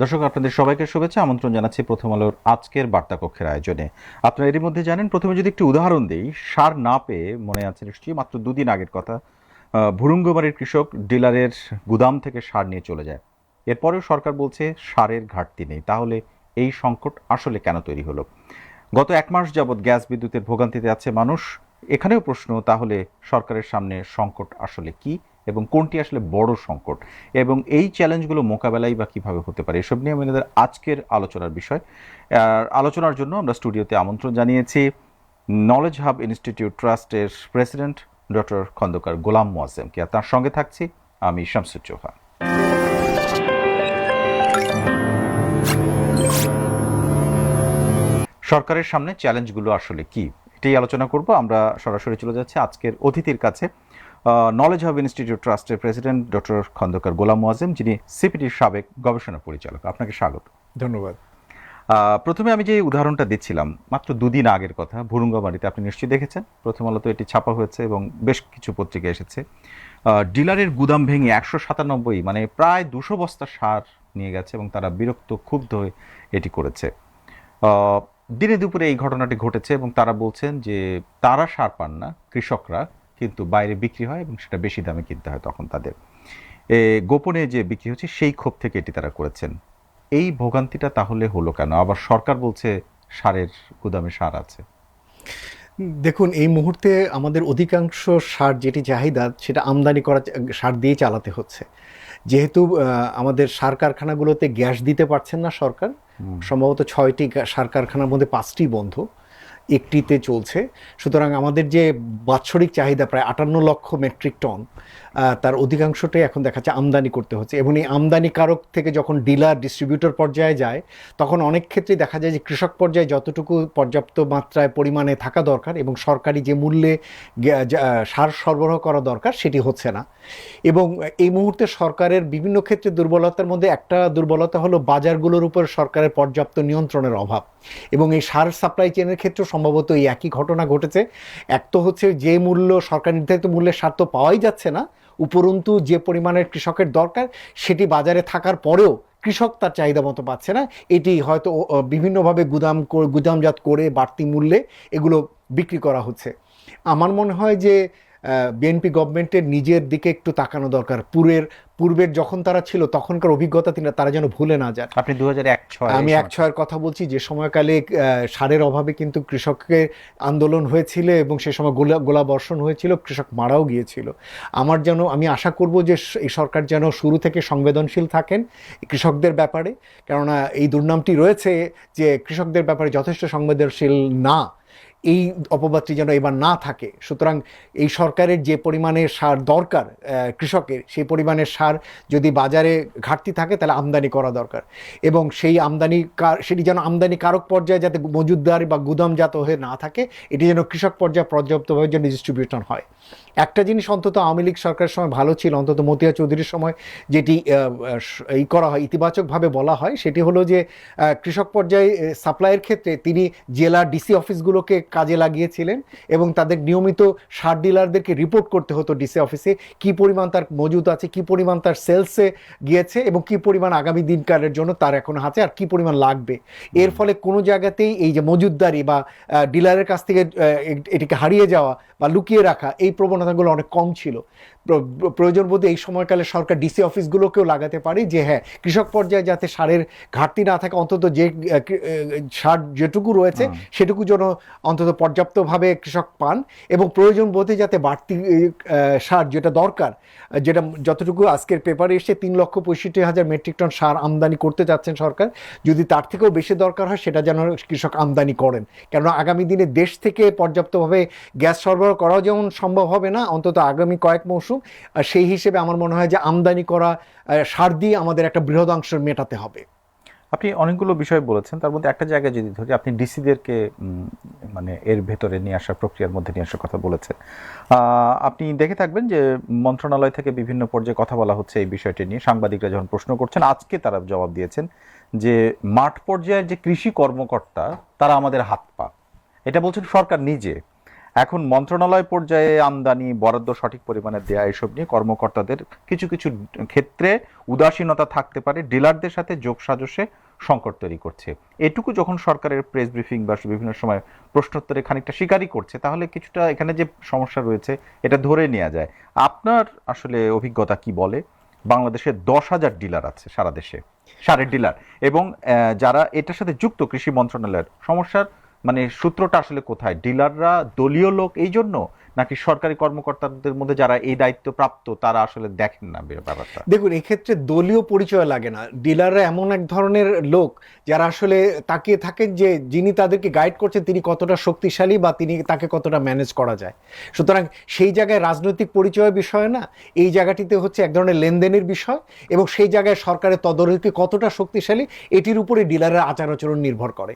দর্শক, আপনাদের সবাইকে শুভেচ্ছা, আমন্ত্রণ জানাচ্ছি প্রথম আলোর আজকের বার্তা কক্ষের আয়োজনে। আপনারা এরই মধ্যে জানেন, প্রথমে যদি একটি উদাহরণ দিই, সার না পেয়ে, মনে আছে নিশ্চয়ই, মাত্র দুদিন আগের কথা, ভুরুঙ্গবাড়ির কৃষক ডিলারের গুদাম থেকে সার নিয়ে চলে যায়। এরপরেও সরকার বলছে সারের ঘাটতি নেই। তাহলে এই সংকট আসলে কেন তৈরি হলো? গত এক মাস যাবৎ গ্যাস বিদ্যুতের ভোগান্তিতে আছে মানুষ। এখানেও প্রশ্ন, তাহলে সরকারের সামনে সংকট আসলে কি এবং কোনটি আসলে বড় সংকট, এবং এই চ্যালেঞ্জগুলো মোকাবেলাই বা কিভাবে হতে পারে, এসব নিয়ে আমাদের আজকের আলোচনার বিষয়। আলোচনার জন্য আমরা স্টুডিওতে আমন্ত্রণ জানিয়েছি নলেজ হাব ইনস্টিটিউট ট্রাস্টের প্রেসিডেন্ট ডক্টর খন্দকার গোলাম মোয়াজ্জেমকে। আর তার সঙ্গে থাকছি আমি শামসুজ্জোহা। সরকারের সামনে চ্যালেঞ্জগুলো আসলে কি, এটাই আলোচনা করব। আমরা সরাসরি চলে যাচ্ছি আজকের অতিথির কাছে। নলেজ হাব ইনস্টিটিউট ট্রাস্টের প্রেসিডেন্ট ডক্টর খন্দকার গোলাম মোয়াজ্জেম, যিনি সিপিডির সাবেক গবেষণা পরিচালক। আপনাকে স্বাগত। ধন্যবাদ। প্রথমে আমি যে উদাহরণটা দিচ্ছিলাম, মাত্র দুদিন আগের কথা, ভুরুঙ্গামারীতে, আপনি নিশ্চয়ই দেখেছেন, প্রথম আলোতে এটি ছাপা হয়েছে এবং বেশ কিছু পত্রিকা এসেছে। ডিলারের গুদাম ভেঙে 197, মানে প্রায় 200 বস্তা সার নিয়ে গেছে এবং তারা বিরক্ত, ক্ষুব্ধ হয়ে এটি করেছে। দিনে দুপুরে এই ঘটনাটি ঘটেছে এবং তারা বলছেন যে তারা সার পান না, কৃষকরা, কিন্তু বাইরে বিক্রি হয় এবং সেটা বেশি দামে কিনতে হয় তখন তাদের। গোপনে যে বিক্রি হচ্ছে সেই ক্ষোভ থেকে এটি তারা করেছেন। এই ভোগান্তিটা তাহলে হলো কেন? আবার সরকার বলছে সারের গুদামে সার আছে। দেখুন, এই মুহূর্তে আমাদের অধিকাংশ সার যেটি চাহিদা সেটা আমদানি করা সার দিয়ে চালাতে হচ্ছে। যেহেতু আমাদের সার কারখানাগুলোতে গ্যাস দিতে পারছেন না সরকার, সম্ভবত 6টি সার কারখানার মধ্যে 5টি বন্ধ, একটিতে চলছে। সুতরাং আমাদের যে বাৎসরিক চাহিদা প্রায় 58 লক্ষ মেট্রিক টন, তার অধিকাংশটাই এখন দেখা যাচ্ছে আমদানি করতে হচ্ছে। এবং এই আমদানিকারক থেকে যখন ডিলার ডিস্ট্রিবিউটর পর্যায়ে যায়, তখন অনেক ক্ষেত্রেই দেখা যায় যে কৃষক পর্যায়ে যতটুকু পর্যাপ্ত মাত্রায় পরিমাণে থাকা দরকার এবং সরকারি যে মূল্যে সার সরবরাহ করা দরকার সেটি হচ্ছে না। এবং এই মুহূর্তে সরকারের বিভিন্ন ক্ষেত্রে দুর্বলতার মধ্যে একটা দুর্বলতা হলো বাজারগুলোর উপর সরকারের পর্যাপ্ত নিয়ন্ত্রণের অভাব। এবং এই সার সাপ্লাই চেনের ক্ষেত্রে সম্ভবত এই একই ঘটনা ঘটেছে। এক তো হচ্ছে যে মূল্য, সরকার নির্ধারিত মূল্যের সার তো পাওয়াই যাচ্ছে না, উপরন্তু যে পরিমাণের কৃষকের দরকার সেটি বাজারে থাকার পরেও কৃষক তার চাহিদা মতো পাচ্ছে না। এটি হয়তো বিভিন্নভাবে গুদামজাত করে বাড়তি মূল্যে এগুলো বিক্রি করা হচ্ছে। আমার মনে হয় যে বিএনপি গভর্নমেন্টের নিজের দিকে একটু তাকানো দরকার। পূর্বের যখন তারা ছিল তখনকার অভিজ্ঞতা তারা যেন ভুলে না যান। আপনি 2001-06 আমি 1-6-এর কথা বলছি, যে সময়কালে সারের অভাবে কিন্তু কৃষকের আন্দোলন হয়েছিল এবং সে সময় গোলা বর্ষণ হয়েছিল, কৃষক মারাও গিয়েছিল। আমি আশা করব যে এই সরকার যেন শুরু থেকে সংবেদনশীল থাকেন কৃষকদের ব্যাপারে, কেননা এই দুর্নামটি রয়েছে যে কৃষকদের ব্যাপারে যথেষ্ট সংবেদনশীল না। এই অপবাদটি যেন এবার না থাকে। সুতরাং এই সরকারের যে পরিমাণে সার দরকার কৃষকের, সেই পরিমাণের সার যদি বাজারে ঘাটতি থাকে তাহলে আমদানি করা দরকার। এবং সেই সেটি যেন আমদানিকারক পর্যায়ে যাতে মজুদদার বা গুদামজাত হয়ে না থাকে, এটি যেন কৃষক পর্যায়ে পর্যাপ্তভাবে যেন ডিস্ট্রিবিউশন হয়। একটা জিনিস অন্তত আওয়ামী লীগ সরকারের সময় ভালো ছিল, অন্তত মতিয়া চৌধুরীর সময় যেটি এই করা হয়, ইতিবাচকভাবে বলা হয়, সেটি হলো যে কৃষক পর্যায়ে সাপ্লাইয়ের ক্ষেত্রে তিনি জেলা ডিসি অফিসগুলোকে কাজে লাগিয়েছিলেন এবং তাদের নিয়মিত সার ডিলারদেরকে রিপোর্ট করতে হতো ডিসি অফিসে কী পরিমাণ তার মজুদ আছে, কী পরিমাণ তার সেলসে গিয়েছে এবং কী পরিমাণ আগামী দিনকারের জন্য তার এখন হাতে আর কী পরিমাণ লাগবে। এর ফলে কোনো জায়গাতেই এই যে মজুদদারি বা ডিলারের কাছ থেকে এটিকে হারিয়ে যাওয়া বা লুকিয়ে রাখা, এই প্রবণতাগুলো অনেক কম ছিল। প্রয়োজন বোধে এই সময়কালে সরকার ডিসি অফিসগুলোকেও লাগাতে পারে যে হ্যাঁ, কৃষক পর্যায়ে যাতে সারের ঘাটতি না থাকে, অন্তত যে সার যেটুকু রয়েছে সেটুকু যেন অন্তত পর্যাপ্তভাবে কৃষক পান, এবং প্রয়োজন বোধে যাতে বাড়তি সার যেটা দরকার, যেটা যতটুকু আজকের পেপারে এসে 3,65,000 মেট্রিক টন সার আমদানি করতে যাচ্ছেন সরকার, যদি তার থেকেও বেশি দরকার হয় সেটা যেন কৃষক আমদানি করেন। কেননা আগামী দিনে দেশ থেকে পর্যাপ্তভাবে গ্যাস সরবরাহ করাও যেমন সম্ভব হবে না অন্তত আগামী কয়েক মৌসুম, সেই হিসেবে আমার মনে হয় যে আমদানি করা সার দিয়ে আমাদের একটা বৃহদাংশ মেটাতে হবে। আপনি অনেকগুলো বিষয় বলেছেন, তার মধ্যে একটা জায়গায় যদি ধরি, আপনি ডিসিদেরকে মানে এর ভেতরে নিয়ে আসার, প্রক্রিয়ার মধ্যে নিয়ে আসার কথা বলেছেন। আপনি দেখে থাকবেন যে মন্ত্রণালয় থেকে বিভিন্ন পর্যায়ে কথা বলা হচ্ছে এই বিষয়টি নিয়ে। সাংবাদিকরা যখন প্রশ্ন করছেন, আজকে তারা জবাব দিয়েছেন যে মাঠ পর্যায়ের যে কৃষি কর্মকর্তা, তারা আমাদের হাত পা, এটা বলছেন সরকার নিজে। এখন মন্ত্রণালয় পর্যায়ে আমদানি বরাদ্দ সঠিক পরিমাণে দেয়া এসব নিয়ে কর্মকর্তাদের কিছু কিছু ক্ষেত্রে উদাসীনতা থাকতে পারে, ডিলারদের সাথে যোগসাজশে সংকট তৈরি করছে। এটুকু যখন সরকারের প্রেস ব্রিফিং বা বিভিন্ন সময় প্রশ্নোত্তরে খানিকটা স্বীকারই করছে, তাহলে কিছুটা এখানে যে সমস্যা রয়েছে এটা ধরে নেওয়া যায়। আপনার আসলে অভিজ্ঞতা কি বলে? বাংলাদেশে 10,000 ডিলার আছে সারা দেশে, সারের ডিলার, এবং যারা এটার সাথে যুক্ত কৃষি মন্ত্রণালয়ের সমস্যার মানে সূত্রটা আসলে কোথায়? ডিলাররা দলীয় লোক এই জন্য, নাকি সরকারি কর্মকর্তাদের মধ্যে যারা এই দায়িত্ব প্রাপ্ত তারা আসলে দেখেন না ব্যাপারটা? দেখুন, এক্ষেত্রে দলীয় পরিচয় লাগে না। ডিলাররা এমন এক ধরনের লোক যারা আসলে তাকিয়ে থাকেন যে যিনি তাদেরকে গাইড করছেন তিনি কতটা শক্তিশালী বা তিনি তাকে কতটা ম্যানেজ করা যায়। সুতরাং সেই জায়গায় রাজনৈতিক পরিচয়ের বিষয় না, এই জায়গাটিতে হচ্ছে এক ধরনের লেনদেনের বিষয়, এবং সেই জায়গায় সরকারের তদারকি কতটা শক্তিশালী এটির উপরে ডিলারের আচার আচরণ নির্ভর করে।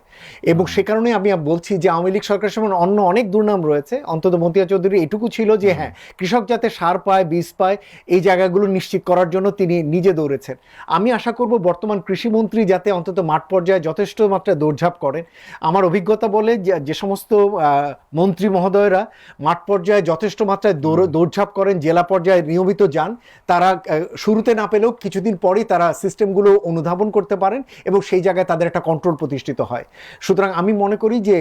এবং সে কারণে আমি বলছি যে আওয়ামী লীগ সরকারের সময় অন্য অনেক দুর্নাম রয়েছে, অন্তত মতিয়া চৌধুরী এটুকু ছিল যে হ্যাঁ, কৃষক যাতে সার পায়, বীজ পায়, এই জায়গাগুলো নিশ্চিত করার জন্য তিনি নিজে দৌড়েছেন। আমি আশা করব বর্তমান কৃষিমন্ত্রী যাতে অন্তত মাঠ পর্যায়ে যথেষ্ট মাত্রায় দৌড়ঝাঁপ করেন। আমার অভিজ্ঞতা বলে যে সমস্ত মন্ত্রী মহোদয়রা মাঠ পর্যায়ে যথেষ্ট মাত্রায় দৌড়ঝাঁপ করেন, জেলা পর্যায়ে নিয়মিত যান, তারা শুরুতে না পেলেও কিছুদিন পরেই তারা সিস্টেমগুলো অনুধাবন করতে পারেন এবং সেই জায়গায় তাদের একটা কন্ট্রোল প্রতিষ্ঠিত হয়। সুতরাং আমি মনে করি যে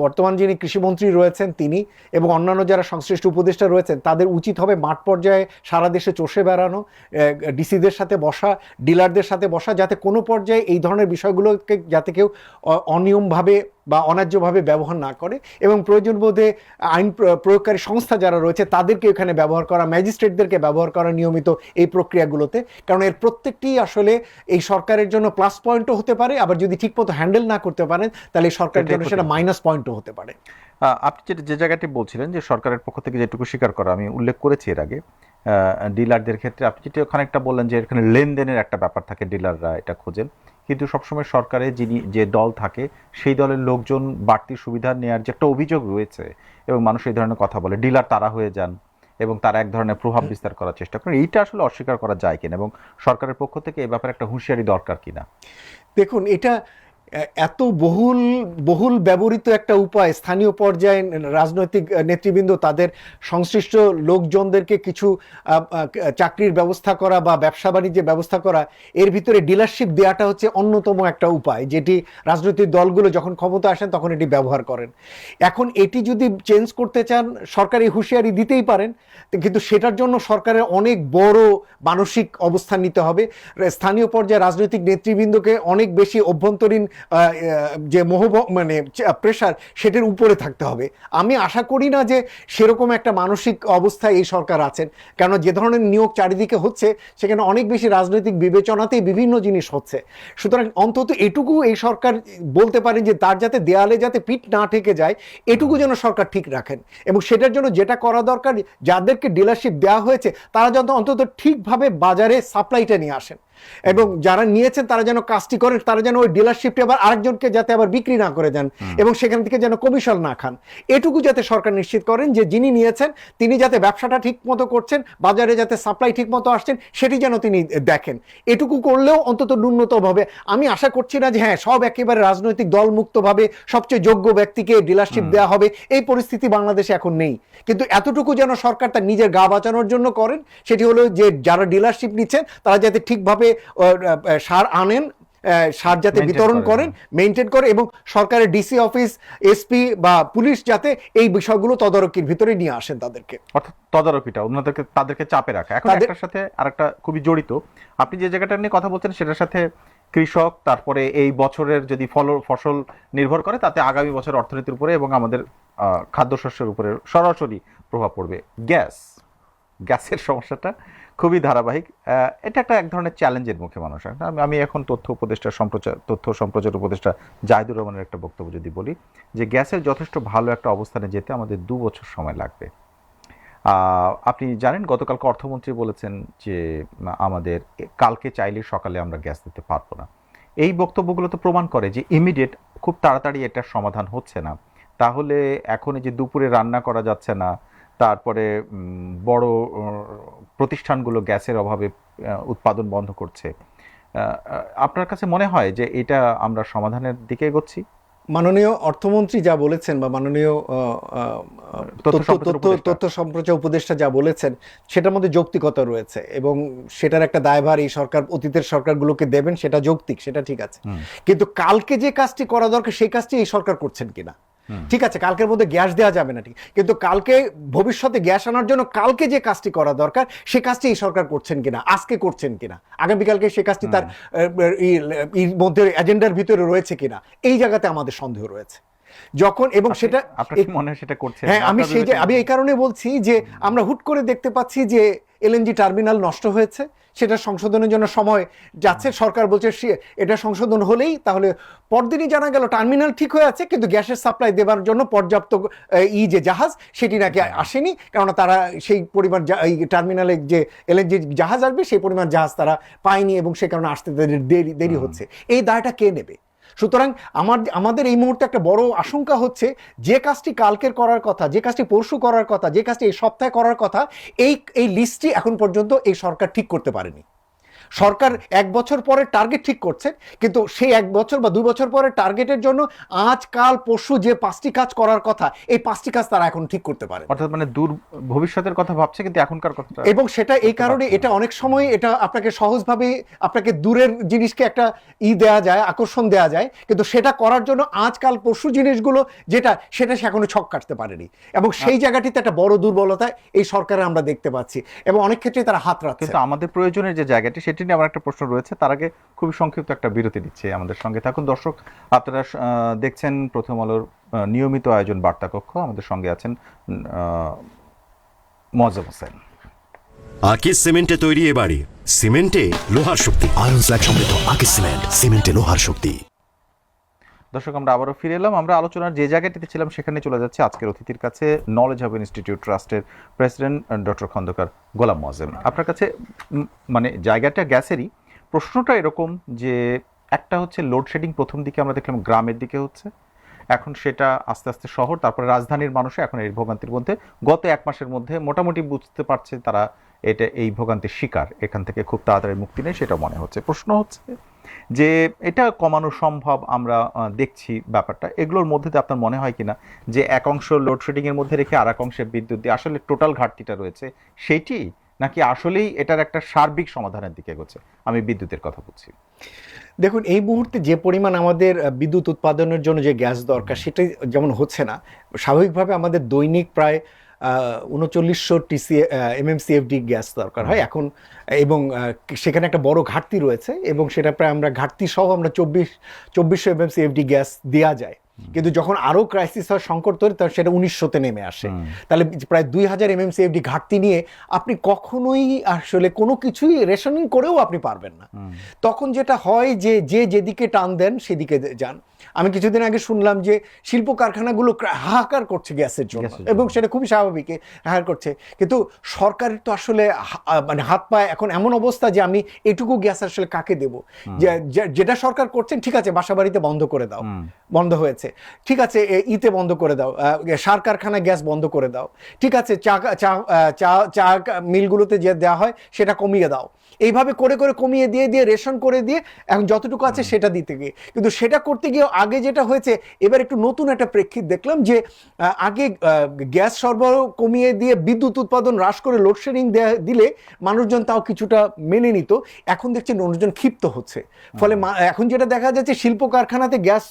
বর্তমান যিনি কৃষিমন্ত্রী রয়েছেন তিনি এবং অন্যান্য যারা সংশ্লিষ্ট উপদেষ্টা রয়েছেন তাদের উচিত হবে মাঠ পর্যায়ে সারা দেশে চষে বেড়ানো, ডিসিদের সাথে বসা, ডিলারদের সাথে বসা, যাতে কোনো পর্যায়ে এই ধরনের বিষয়গুলোকে যাতে কেউ অনিয়মভাবে বা অন্যায্যভাবে ব্যবহার না করে, এবং প্রয়োজন বোধে আইন প্রয়োগকারী সংস্থা যারা রয়েছে তাদেরকে এখানে ব্যবহার করা, ম্যাজিস্ট্রেটদেরকে ব্যবহার করা নিয়মিত এই প্রক্রিয়াগুলোতে। কারণ এর প্রত্যেকটি আসলে এই সরকারের জন্য প্লাস পয়েন্টও হতে পারে, আবার যদি ঠিকমতো হ্যান্ডেল না করতে পারেন তাহলে এই সরকারের জন্য সেটা মাইনাস পয়েন্টও হতে পারে। আপনি যে জায়গাটি বলছিলেন যে সরকারের পক্ষ থেকে যেটুকু স্বীকার করা, আমি উল্লেখ করেছি এর আগে ডিলারদের ক্ষেত্রে, আপনি যেটা খানিকটা বললেন যে এখানে লেনদেনের একটা ব্যাপার থাকে, ডিলাররা এটা খোঁজেন, কিন্তু সবসময় সরকারে যে দল থাকে সেই দলের লোকজন বাড়তি সুবিধা নেওয়ার যে একটা অভিযোগ রয়েছে, এবং মানুষ এই ধরনের কথা বলে, ডিলার তারা হয়ে যান এবং তারা এক ধরনের প্রভাব বিস্তার করার চেষ্টা করেন। এইটা আসলে অস্বীকার করা যায় কিনা, এবং সরকারের পক্ষ থেকে এই ব্যাপারে একটা হুঁশিয়ারি দরকার কিনা? দেখুন, এটা এত বহুল বহুল ব্যবহৃত একটা উপায়, স্থানীয় পর্যায়ে রাজনৈতিক নেতৃবৃন্দ তাদের সংশ্লিষ্ট লোকজনদেরকে কিছু চাকরির ব্যবস্থা করা বা ব্যবসা বাণিজ্যের ব্যবস্থা করা, এর ভিতরে ডিলারশিপ দেওয়াটা হচ্ছে অন্যতম একটা উপায় যেটি রাজনৈতিক দলগুলো যখন ক্ষমতা আসেন তখন এটি ব্যবহার করেন। এখন এটি যদি চেঞ্জ করতে চান সরকার এই হুঁশিয়ারি দিতেই পারেন, কিন্তু সেটার জন্য সরকারের অনেক বড় মানসিক অবস্থান নিতে হবে। স্থানীয় পর্যায়ে রাজনৈতিক নেতৃবৃন্দকে অনেক বেশি অভ্যন্তরীণ যে মানে প্রেশার সেটার উপরে থাকতে হবে। আমি আশা করি না যে সেরকম একটা মানসিক অবস্থায় এই সরকার আছেন, কেন যে ধরনের নিয়োগ চারিদিকে হচ্ছে সেখানে অনেক বেশি রাজনৈতিক বিবেচনাতেই বিভিন্ন জিনিস হচ্ছে। সুতরাং অন্তত এটুকু এই সরকার বলতে পারেন যে তার যাতে দেয়ালে যাতে পিঠ না ঠেকে যায় এটুকু যেন সরকার ঠিক রাখেন, এবং সেটার জন্য যেটা করা দরকার, যাদেরকে ডিলারশিপ দেওয়া হয়েছে তারা যেন অন্তত ঠিকভাবে বাজারে সাপ্লাইটা নিয়ে আসেন, এবং যারা নিয়েছেন তারা যেন কাজটি করেন, তারা যেন ওই ডিলারশিপটা আবার আরেকজনকে যাতে আবার বিক্রি না করে দেন এবং সেখান থেকে যেন কমিশন না খান। এটুকু যাতে সরকার নিশ্চিত করেন যে যিনি নিয়েছেন তিনি যাতে ব্যবসাটা ঠিক মতো করছেন, বাজারে যাতে সাপ্লাই ঠিক মতো আসছেন সেটি যেন তিনি দেখেন। এটুকু করলেও অন্তত ন্যূনতমভাবে, আমি আশা করছি না যে হ্যাঁ সব একেবারে রাজনৈতিক দলমুক্তভাবে সবচেয়ে যোগ্য ব্যক্তিকে ডিলারশিপ দেওয়া হবে, এই পরিস্থিতি বাংলাদেশে এখন নেই, কিন্তু এতটুকু যেন সরকার তার নিজের গা বাঁচানোর জন্য করেন, সেটি হলো যে যারা ডিলারশিপ নিচ্ছেন তারা যাতে ঠিকভাবে সার আনেন, সার যাতে বিতরণ করেন, মেইনটেইন করে, এবং সরকারের ডিসি অফিস, এসপি বা পুলিশ যাতে এই বিষয়গুলো তদারকির ভিতরে নিয়ে আসেন তাদেরকে, অর্থাৎ তদারকিটা তাদেরকে চাপে রাখা। এখন একটার সাথে আরেকটা খুবই জড়িত। আপনি যে জায়গাটা নিয়ে কথা বলছেন সেটার সাথে কৃষক, তারপরে এই বছরের যদি ফসল নির্ভর করে তাতে আগামী বছর অর্থনীতির উপরে এবং আমাদের খাদ্যশস্যের উপরে সরাসরি প্রভাব পড়বে। গ্যাসের সমস্যাটা খুবই ধারাবাহিক। এটা এক ধরনের চ্যালেঞ্জের মুখে মানুষ। আমি এখন তথ্য সম্প্রচার উপদেষ্টা জাহিদুর রহমানের একটা বক্তব্য যদি বলি, যে গ্যাসের যথেষ্ট ভালো একটা অবস্থানে যেতে আমাদের 2 বছর সময় লাগবে। আপনি জানেন গতকালকে অর্থমন্ত্রী বলেছেন যে আমাদের কালকে চাইলে সকালে আমরা গ্যাস দিতে পারবো না। এই বক্তব্যগুলো তো প্রমাণ করে যে ইমিডিয়েট খুব তাড়াতাড়ি এটার সমাধান হচ্ছে না। তাহলে এখন যে দুপুরে রান্না করা যাচ্ছে না, তারপরে বড় প্রতিষ্ঠানগুলো গ্যাসের অভাবে উৎপাদন বন্ধ করছে, আপনার কাছে মনে হয় যে এটা আমরা সমাধানের দিকে এগোচ্ছি? মাননীয় অর্থমন্ত্রী যা বলেছেন বা মাননীয় তথ্য সম্প্রচার উপদেষ্টা যা বলেছেন সেটার মধ্যে যৌক্তিকতা রয়েছে এবং সেটার একটা দায়ভার এই সরকার অতীতের সরকারগুলোকে দেবেন, সেটা যৌক্তিক, সেটা ঠিক আছে। কিন্তু কালকে যে কাজটি করা দরকার সেই কাজটি এই সরকার করছেন কিনা, ঠিক আছে কালকের মধ্যে গ্যাস দেওয়া যাবে না ঠিক, কিন্তু কালকে ভবিষ্যতে গ্যাস আনার জন্য কালকে যে কাজটি করা দরকার সে কাজটি এই সরকার করছেন কিনা, আজকে করছেন কিনা, আগামীকালকে সে কাজটি তার এর মধ্যে এজেন্ডার ভিতরে রয়েছে কিনা, এই জায়গাতে আমাদের সন্দেহ রয়েছে যখন, এবং সেটা মনে হয় সেটা করছে। হ্যাঁ, আমি এই কারণে বলছি যে আমরা হুট করে দেখতে পাচ্ছি যে এলএনজি টার্মিনাল নষ্ট হয়েছে, সেটা সংশোধনের জন্য সময় যাচ্ছে, সরকার বলছে এটা সংশোধন হলেই তাহলে পরদিনই জানা গেল টার্মিনাল ঠিক হয়ে আছে কিন্তু গ্যাসের সাপ্লাই দেওয়ার জন্য পর্যাপ্ত যে জাহাজ সেটি নাকি আসেনি, কারণ তারা সেই পরিমাণ এই টার্মিনালে যে এলএনজি জাহাজ আসবে সেই পরিমাণ জাহাজ তারা পায়নি এবং সে কারণে আসতে দেরি হচ্ছে। এই দায়টা কে নেবে? সুতরাং আমাদের এই মুহূর্তে একটা বড় আশঙ্কা হচ্ছে যে কাজটি কালকের করার কথা, যে কাজটি পরশু করার কথা, যে কাজটি এই সপ্তাহে করার কথা, এই লিস্টটি এখন পর্যন্ত এই সরকার ঠিক করতে পারেনি। সরকার 1 বছর পরে টার্গেট ঠিক করছে কিন্তু সেই 1 বছর বা 2 বছর পরে টার্গেটের জন্য আজ কাল পরশু যে 5টি কাজ করার কথা এই 5টি কাজ তারা এখন ঠিক করতে পারে, অর্থাৎ মানে দূর ভবিষ্যতের কথা ভাবছে কিন্তু এখনকার কথা, এবং সেটা এই কারণে এটা অনেক সময় এটা আপনাকে সহজভাবে আপনাকে দূরের জিনিসকে একটা দেয়া যায়, আকর্ষণ দেয়া যায়, কিন্তু সেটা করার জন্য আজকাল পরশু জিনিসগুলো যেটা সেটা সে এখনো ছক কাটতে পারেনি, এবং সেই জায়গাটিতে একটা বড় দুর্বলতা এই সরকারে আমরা দেখতে পাচ্ছি এবং অনেক ক্ষেত্রে তারা হাত রাখছে। কিন্তু আমাদের প্রয়োজনের যে জায়গাটি সেটি নিয়ে আমার একটা প্রশ্ন রয়েছে, তার আগে খুবই সংক্ষিপ্ত একটা বিরতি দিচ্ছি, আমাদের সঙ্গে থাকুন দর্শক। আপনারা দেখছেন প্রথম আলোর নিয়মিত আয়োজন বার্তা কক্ষ, আমাদের সঙ্গে আছেন মোয়াজ্জেম হোসেন। আকিজ সিমেন্টে তৈরি এ বাড়ি, সিমেন্টে লোহার শক্তি, আয়রন স্ল্যাগ সমৃদ্ধ আকিজ সিমেন্ট, সিমেন্টে লোহার শক্তি। দর্শক, আমরা আবারও ফিরে এলাম। আমরা আলোচনার যে জায়গাটিতে ছিলাম সেখানে চলে যাচ্ছে আজকের অতিথির কাছে, নলেজ হাব ইনস্টিটিউট ট্রাস্টের প্রেসিডেন্ট ডক্টর খন্দকার গোলাম মোয়াজ্জেম। আপনার কাছে মানে জায়গাটা গ্যাসেরই, প্রশ্নটা এরকম যে একটা হচ্ছে লোডশেডিং প্রথম দিকে আমরা দেখলাম গ্রামের দিকে হচ্ছে, এখন সেটা আস্তে আস্তে শহর, তারপরে রাজধানীর মানুষও এখন এই ভোগান্তির মধ্যে, গত 1 মাসের মধ্যে মোটামুটি বুঝতে পারছে তারা এই ভোগান্তির শিকার, এখান থেকে খুব তাড়াতাড়ি মুক্তি নেই সেটা মনে হচ্ছে। প্রশ্ন হচ্ছে যে এটা কমানো সম্ভব, আমরা দেখছি ব্যাপারটা, এগুলোর মধ্যে দিয়ে আপনার মনে হয় কিনা যে এক অংশ লোডশেডিং এর মধ্যে রেখে আর এক অংশে বিদ্যুৎ দিয়ে আসলে টোটাল ঘাটতিটা রয়েছে সেইটি, নাকি আসলেই এটার একটা সার্বিক সমাধানের দিকে এগোচ্ছে? আমি বিদ্যুতের কথা বলছি। দেখুন, এই মুহূর্তে যে পরিমাণ আমাদের বিদ্যুৎ উৎপাদনের জন্য যে গ্যাস দরকার সেটাই যেমন হচ্ছে না, স্বাভাবিকভাবে আমাদের দৈনিক প্রায় 3900 MMCFD গ্যাস দরকার হয় এখন, এবং সেখানে একটা বড় ঘাটতি রয়েছে এবং সেটা প্রায় আমরা ঘাটতি সহ আমরা 2400 MMCFD গ্যাস দেওয়া যায়, কিন্তু যখন আরো ক্রাইসিস হয়, সংকট তৈরি, তখন সেটা 1900-তে নেমে আসে। তাহলে প্রায় 2000 MMCFD ঘাটতি নিয়ে আপনি কখনোই আসলে কোনো কিছুই রেশনিং করেও আপনি পারবেন না। তখন যেটা হয় যে যেদিকে টান দেন সেদিকে যান। আমি কিছুদিন আগে শুনলাম যে শিল্প কারখানাগুলো হাহাকার করছে গ্যাসের জন্য, এবং সেটা খুবই স্বাভাবিক, হাহাকার করছে, কিন্তু সরকারের তো আসলে মানে হাত পায় এখন এমন অবস্থা যে আমি এটুকু গ্যাস আসলে কাকে দেব? যেটা সরকার করছেন, ঠিক আছে বাসা বাড়িতে বন্ধ করে দাও, বন্ধ হয়েছে, ঠিক আছে ইতে বন্ধ করে দাও, সার কারখানায় গ্যাস বন্ধ করে দাও, ঠিক আছে চা মিলগুলোতে যে দেওয়া হয় সেটা কমিয়ে দাও, এইভাবে করে করে কমিয়ে দিয়ে রেশন করে দিয়ে এখন যতটুকু আছে সেটা দিতে গিয়ে, কিন্তু সেটা করতে গিয়ে আগে যেটা হয়েছে, এবার একটু নতুন একটা প্রেক্ষিত দেখলাম যে আগে গ্যাস সরবরাহ কমিয়ে দিয়ে বিদ্যুৎ উৎপাদন হ্রাস করে লোডশেডিং দিলে মানুষজন তাও কিছুটা মেনে নিত, এখন দেখছি মানুষজন ক্ষিপ্ত হচ্ছে। ফলে এখন যেটা দেখা যাচ্ছে শিল্প কারখানাতে গ্যাস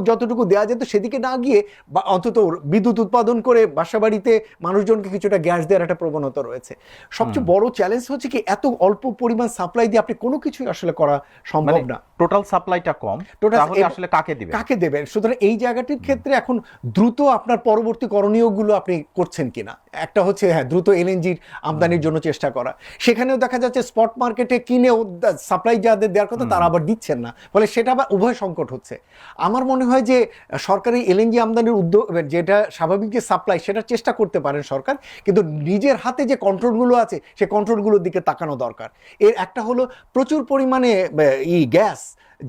যতটুকু দেওয়া যেত সেদিকে না গিয়ে বা অন্তত বিদ্যুৎ উৎপাদন করে বাসাবাড়িতে মানুষজনকে কিছুটা গ্যাস দেওয়ার একটা প্রবণতা রয়েছে। সবচেয়ে বড় চ্যালেঞ্জ হচ্ছে কি, এত অল্প পরিমাণ সাপ্লাই দিয়ে আপনি কোনো কিছুই আসলে করা সম্ভব না, টোটাল সাপ্লাইটা কম, তাহলে আসলে কাকে দেবেন? সুতরাং এই জায়গাটির ক্ষেত্রে এখন দ্রুত আপনার পরবর্তী করণীয়গুলো আপনি করছেন কিনা, একটা হচ্ছে দ্রুত এলএনজির আমদানির জন্য চেষ্টা করা, সেখানেও দেখা যাচ্ছে স্পট মার্কেটে কিনেও সাপ্লাই যাদের দেওয়ার কথা তারা আবার দিচ্ছেন না, ফলে সেটা আবার উভয় সংকট হচ্ছে। আমার মনে হয় যে সরকারি এলএনজি আমদানির উদ্যোগ, যেটা স্বাভাবিক যে সাপ্লাই সেটা চেষ্টা করতে পারেন সরকার, কিন্তু নিজের হাতে যে কন্ট্রোলগুলো আছে সেই কন্ট্রোলগুলোর দিকে তাকানো দরকার। এর একটা হলো প্রচুর পরিমাণে গ্যাস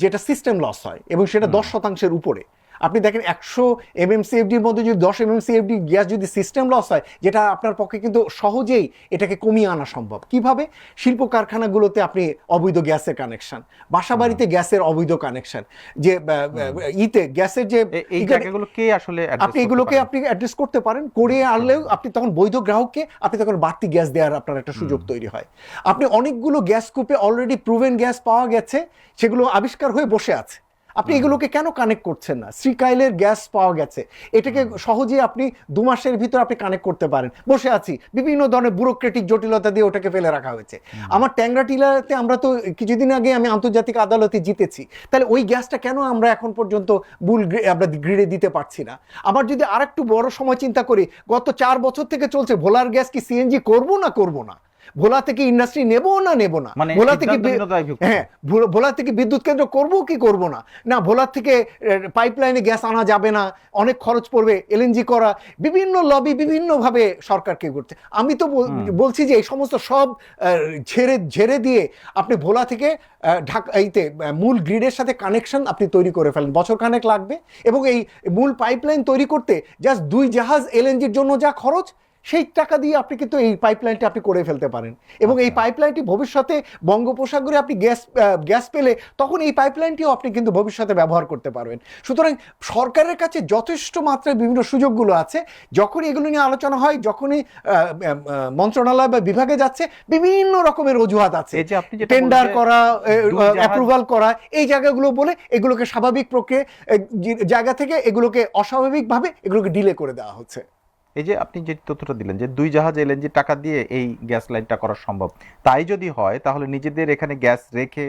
যেটা সিস্টেম লস হয় এবং সেটা 10% উপরে, আপনি দেখেন 100 MMCFDর মধ্যে যদি 10 MMCFD গ্যাস যদি সিস্টেম লস হয়, যেটা আপনার পক্ষে কিন্তু সহজেই এটাকে কমিয়ে আনা সম্ভব। কিভাবে? শিল্প কারখানাগুলোতে আপনি অবৈধ গ্যাসের কানেকশন, বাসাবাড়িতে গ্যাসের অবৈধ কানেকশন, যে গ্যাসের যে এই জায়গাগুলো কে আসলে আপনি এগুলোকে আপনি অ্যাড্রেস করতে পারেন, করে আনলেও আপনি তখন বৈধ গ্রাহককে আপনি তখন বাড়তি গ্যাস দেওয়ার আপনার একটা সুযোগ তৈরি হয়। আপনি অনেকগুলো গ্যাস কূপে অলরেডি প্রুভেন গ্যাস পাওয়া গেছে, সেগুলো আবিষ্কার হয়ে বসে আছে, আপনি এগুলোকে কেন কানেক্ট করছেন না? শ্রীকাইলের গ্যাস পাওয়া গেছে, এটাকে সহজেই আপনি 2 মাসের ভিতর আপনি কানেক্ট করতে পারেন। বসে আছি, বিভিন্ন ধরনের ব্যুরোক্রেটিক জটিলতা দিয়ে ওটাকে ফেলে রাখা হয়েছে। আমার ট্যাংরা টিলাতে আমরা তো কিছুদিন আগে আমি আন্তর্জাতিক আদালতে জিতেছি, তাহলে ওই গ্যাসটা কেন আমরা এখন পর্যন্ত আমরা গ্রিডে দিতে পারছি না? আবার যদি আরেকটু বড় সময় চিন্তা করি, গত 4 বছর থেকে চলছে ভোলার গ্যাস কি সিএনজি করবো না, ভোলা থেকে ইন্ডাস্ট্রি নেব না, মানে ভোলা থেকে হ্যাঁ ভোলা থেকে বিদ্যুৎ কেন্দ্র করবো কি করবো না, ভোলা থেকে পাইপলাইনে গ্যাস আনা যাবে না, অনেক খরচ পড়বে, এলএনজি করা, বিভিন্ন লবি বিভিন্নভাবে সরকারকে করছে। আমি তো বলছি যে এই সমস্ত সব ঝেড়ে দিয়ে আপনি ভোলা থেকে ঢাকা এইতে মূল গ্রিডের সাথে কানেকশন আপনি তৈরি করে ফেলেন, বছর খানেক লাগবে, এবং এই মূল পাইপলাইন তৈরি করতে জাস্ট 2 জাহাজ এলএনজির জন্য যা খরচ, সেই টাকা দিয়ে আপনি কিন্তু এই পাইপলাইনটি আপনি করে ফেলতে পারেন। এবং এই পাইপলাইনটি ভবিষ্যতে বঙ্গোপসাগরে আপনি গ্যাস পেলে তখন এই পাইপলাইনটিও আপনি কিন্তু ভবিষ্যতে ব্যবহার করতে পারবেন। সুতরাং সরকারের কাছে যথেষ্ট মাত্রায় বিভিন্ন সুযোগগুলো আছে। যখনই এগুলো নিয়ে আলোচনা হয়, যখনই মন্ত্রণালয় বা বিভাগে যাচ্ছে, বিভিন্ন রকমের অজুহাত আছে, টেন্ডার করা, অ্যাপ্রুভাল করা, এই জায়গাগুলো বলে এগুলোকে স্বাভাবিক প্রক্রিয়া জায়গা থেকে এগুলোকে অস্বাভাবিকভাবে এগুলোকে ডিলে করে দেওয়া হচ্ছে। এই যে আপনি যে তথ্যটা দিলেন যে 2 জাহাজ এলএনজি টাকা দিয়ে এই গ্যাস লাইনটা করা সম্ভব, তাই যদি হয় তাহলে নিজেদের এখানে গ্যাস রেখে